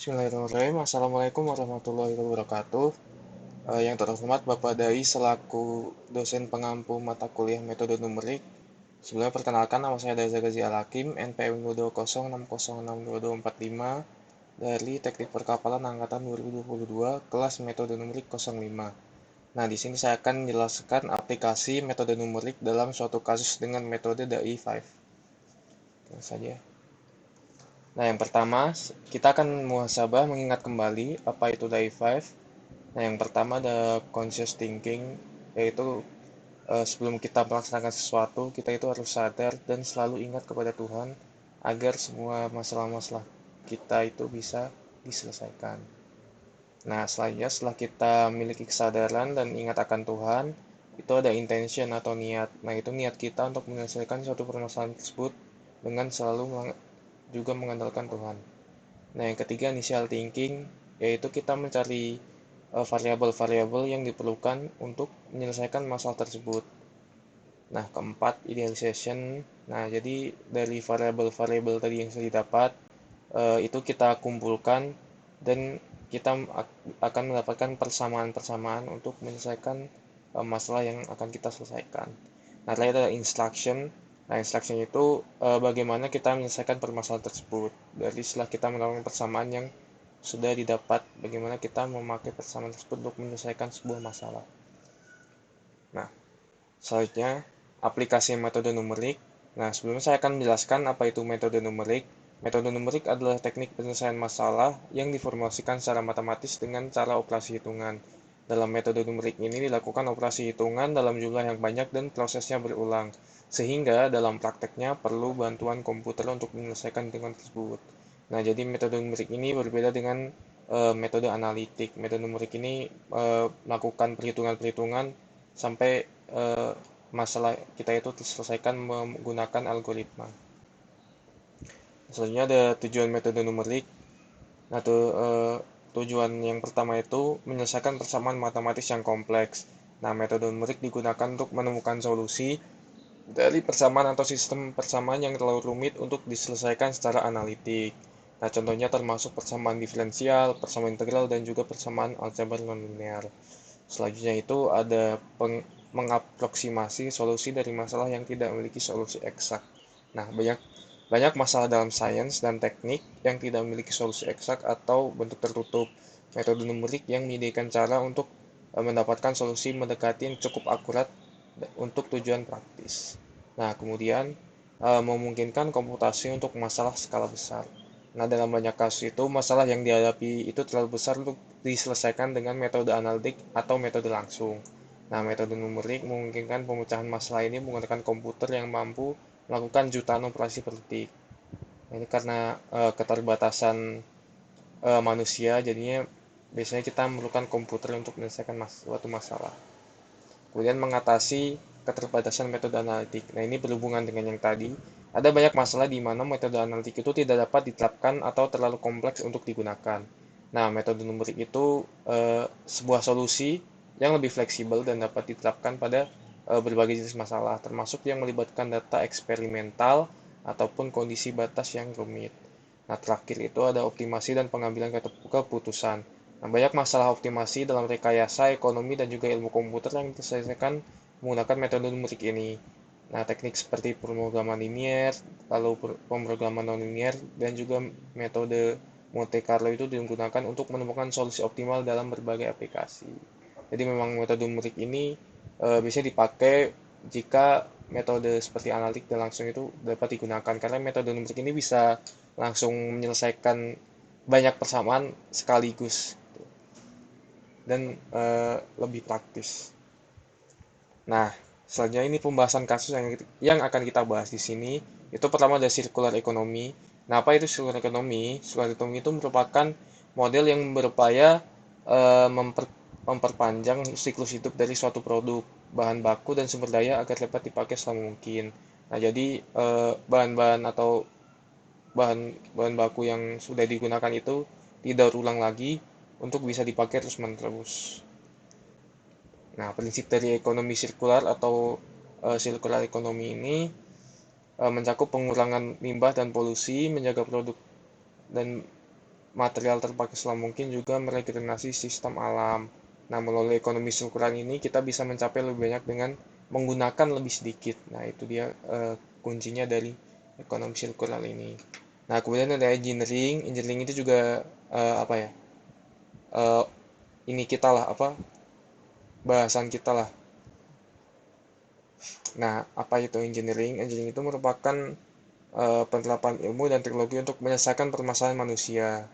Bismillahirrahmanirrahim. Assalamualaikum warahmatullahi wabarakatuh. Yang terhormat Bapak Dai selaku dosen pengampu mata kuliah metode numerik. Sebelumnya perkenalkan, nama saya Dai Zagazi Al-Hakim, NPM 200606245 dari Teknik Perkapalan Angkatan 2022, kelas metode numerik 05. Nah, di sini saya akan menjelaskan aplikasi metode numerik dalam suatu kasus dengan metode DAI 5. Langsung saja. Nah, yang pertama, kita akan muhasabah mengingat kembali apa itu DAI 5. Nah, yang pertama ada conscious thinking, yaitu sebelum kita melaksanakan sesuatu, kita itu harus sadar dan selalu ingat kepada Tuhan agar semua masalah-masalah kita itu bisa diselesaikan. Nah, selanjutnya setelah kita memiliki kesadaran dan ingat akan Tuhan, itu ada intention atau niat. Nah, itu niat kita untuk menyelesaikan suatu permasalahan tersebut dengan selalu juga mengandalkan Tuhan. Nah, yang ketiga initial thinking, yaitu kita mencari variabel-variabel yang diperlukan untuk menyelesaikan masalah tersebut. Nah, keempat idealization. Nah, jadi dari variabel-variabel tadi yang sudah didapat, itu kita kumpulkan dan kita akan mendapatkan persamaan-persamaan untuk menyelesaikan masalah yang akan kita selesaikan. Nah, terakhir ada instruction. Nah, instruction itu bagaimana kita menyelesaikan permasalahan tersebut. Dari setelah kita mendapatkan persamaan yang sudah didapat, bagaimana kita memakai persamaan tersebut untuk menyelesaikan sebuah masalah. Nah, selanjutnya aplikasi metode numerik. Nah, sebelumnya saya akan menjelaskan apa itu metode numerik. Metode numerik adalah teknik penyelesaian masalah yang diformulasikan secara matematis dengan cara operasi hitungan. Dalam metode numerik ini dilakukan operasi hitungan dalam jumlah yang banyak dan prosesnya berulang, sehingga dalam prakteknya perlu bantuan komputer untuk menyelesaikan hitungan tersebut. Nah, jadi metode numerik ini berbeda dengan metode analitik. Metode numerik ini melakukan perhitungan-perhitungan sampai masalah kita itu diselesaikan menggunakan algoritma. Selanjutnya ada tujuan metode numerik. Nah, tujuan yang pertama itu menyelesaikan persamaan matematis yang kompleks. Nah, metode numerik digunakan untuk menemukan solusi dari persamaan atau sistem persamaan yang terlalu rumit untuk diselesaikan secara analitik. Nah, contohnya termasuk persamaan diferensial, persamaan integral, dan juga persamaan aljabar nonlinear. Selanjutnya itu ada mengaproksimasi solusi dari masalah yang tidak memiliki solusi eksak. Nah, banyak banyak masalah dalam sains dan teknik yang tidak memiliki solusi eksak atau bentuk tertutup. Metode numerik yang menyediakan cara untuk mendapatkan solusi mendekati yang cukup akurat untuk tujuan praktis. Nah, kemudian memungkinkan komputasi untuk masalah skala besar. Nah, dalam banyak kasus itu, masalah yang dihadapi itu terlalu besar untuk diselesaikan dengan metode analitik atau metode langsung. Nah, metode numerik memungkinkan pemecahan masalah ini menggunakan komputer yang mampu melakukan jutaan operasi per detik. Nah, ini karena keterbatasan manusia, jadinya biasanya kita memerlukan komputer untuk menyelesaikan suatu masalah. Kemudian mengatasi keterbatasan metode analitik. Nah, ini berhubungan dengan yang tadi. Ada banyak masalah di mana metode analitik itu tidak dapat diterapkan atau terlalu kompleks untuk digunakan. Nah, metode numerik itu sebuah solusi yang lebih fleksibel dan dapat diterapkan pada berbagai jenis masalah, termasuk yang melibatkan data eksperimental ataupun kondisi batas yang rumit. Nah, terakhir itu ada optimasi dan pengambilan keputusan. Nah, banyak masalah optimasi dalam rekayasa, ekonomi, dan juga ilmu komputer yang diselesaikan menggunakan metode numerik ini. Nah, teknik seperti pemrograman linier, lalu pemrograman nonlinier, dan juga metode Monte Carlo itu digunakan untuk menemukan solusi optimal dalam berbagai aplikasi. Jadi memang metode numerik ini bisa dipakai jika metode seperti analitik dan langsung itu dapat digunakan karena metode numerik ini bisa langsung menyelesaikan banyak persamaan sekaligus dan lebih praktis. Nah, selanjutnya ini pembahasan kasus yang akan kita bahas di sini. Itu pertama ada circular economy. Nah, apa itu circular economy? Circular economy itu merupakan model yang berupaya memperpanjang siklus hidup dari suatu produk, bahan baku dan sumber daya agar dapat dipakai selama mungkin. Nah, jadi bahan-bahan atau bahan bahan baku yang sudah digunakan itu tidak ulang lagi untuk bisa dipakai terus-menerus. Nah, prinsip dari ekonomi sirkular atau circular economy ini mencakup pengurangan limbah dan polusi, menjaga produk dan material terpakai selama mungkin, juga meregenerasi sistem alam. Nah, melalui ekonomi sirkular ini kita bisa mencapai lebih banyak dengan menggunakan lebih sedikit. Nah, itu dia kuncinya dari ekonomi sirkular ini. Nah, kemudian ada engineering. Engineering itu juga apa ya? eh, ini kita lah, apa, bahasan kita lah. Nah, apa itu engineering? Engineering itu merupakan penerapan ilmu dan teknologi untuk menyelesaikan permasalahan manusia.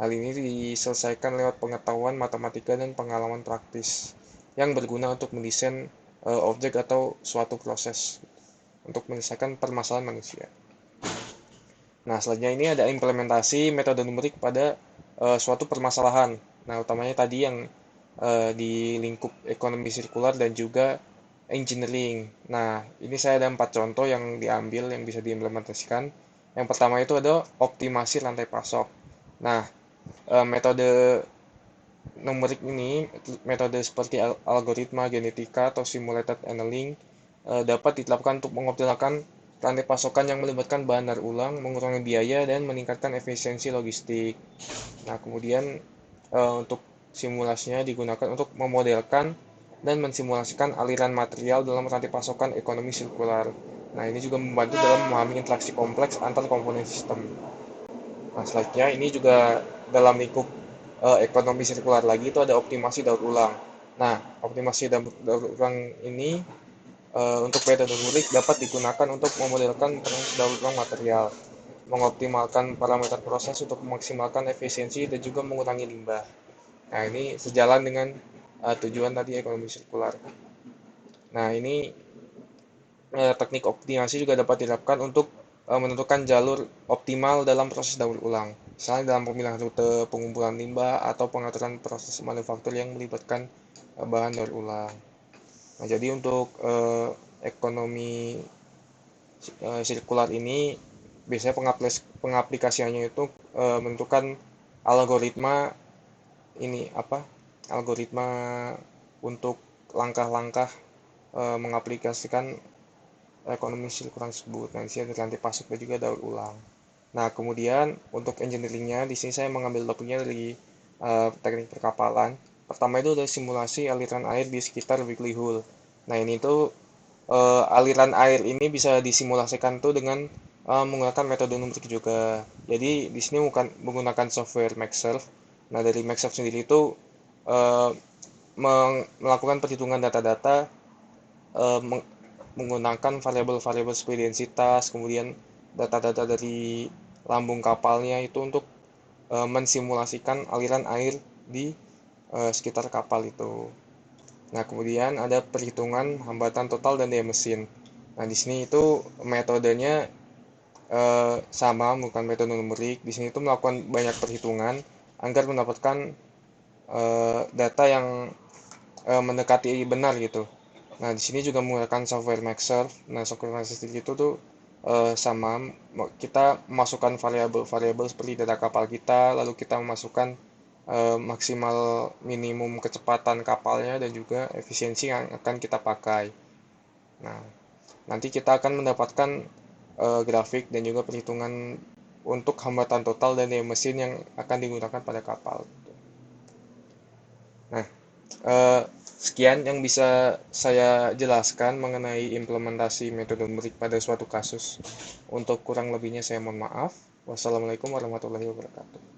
Hal ini diselesaikan lewat pengetahuan matematika dan pengalaman praktis yang berguna untuk mendesain objek atau suatu proses untuk menyelesaikan permasalahan manusia. Nah, selanjutnya ini ada implementasi metode numerik pada suatu permasalahan. Nah, utamanya tadi yang di lingkup ekonomi sirkular dan juga engineering. Nah, ini saya ada 4 contoh yang diambil yang bisa diimplementasikan. Yang pertama itu ada optimasi rantai pasok. Nah, metode numerik ini, metode seperti algoritma genetika atau simulated annealing dapat diterapkan untuk mengoptimalkan rantai pasokan yang melibatkan bahan daur ulang, mengurangi biaya, dan meningkatkan efisiensi logistik. Nah, kemudian untuk simulasinya digunakan untuk memodelkan dan mensimulasikan aliran material dalam rantai pasokan ekonomi sirkular. Nah, ini juga membantu dalam memahami interaksi kompleks antar komponen sistem. Nah, selanjutnya ini juga dalam lingkup ekonomi sirkular lagi itu ada optimasi daur ulang. Nah, optimasi daur ulang ini untuk metode numerik dapat digunakan untuk memodelkan proses daur ulang material, mengoptimalkan parameter proses untuk memaksimalkan efisiensi dan juga mengurangi limbah. Nah, ini sejalan dengan tujuan tadi ekonomi sirkular. Nah, ini teknik optimasi juga dapat diterapkan untuk menentukan jalur optimal dalam proses daur ulang. Misalnya dalam pemilihan rute pengumpulan limbah atau pengaturan proses manufaktur yang melibatkan bahan daur ulang. Nah, jadi untuk ekonomi sirkular ini biasanya pengaplikasiannya itu menentukan algoritma ini apa? Algoritma untuk langkah-langkah mengaplikasikan ekonomi sirkular tersebut. Nah, di sini ada rantai pasok dan juga daur ulang. Nah, kemudian untuk engineeringnya, di sini saya mengambil topiknya dari teknik perkapalan. Pertama itu ada simulasi aliran air di sekitar Weekly Hull. Nah, ini tuh aliran air ini bisa disimulasikan tuh dengan menggunakan metode numerik juga. Jadi di sini bukan menggunakan software Maxsurf. Nah, dari Maxsurf sendiri itu uh, melakukan perhitungan data-data uh, menggunakan variabel-variabel seperti densitas, kemudian data-data dari lambung kapalnya itu untuk mensimulasikan aliran air di sekitar kapal itu. Nah, kemudian ada perhitungan hambatan total dan daya mesin. Nah, di sini itu metodenya sama, bukan metode numerik. Di sini itu melakukan banyak perhitungan agar mendapatkan data yang mendekati benar gitu. Nah, di sini juga menggunakan software Maxsurf. Nah, software Maxsurf itu tuh sama, kita memasukkan variabel-variabel seperti data kapal kita, lalu kita memasukkan maksimal minimum kecepatan kapalnya dan juga efisiensi yang akan kita pakai. Nah, nanti kita akan mendapatkan grafik dan juga perhitungan untuk hambatan total dan daya mesin yang akan digunakan pada kapal. Nah, sekian yang bisa saya jelaskan mengenai implementasi metode numerik pada suatu kasus. Untuk kurang lebihnya saya mohon maaf. Wassalamualaikum warahmatullahi wabarakatuh.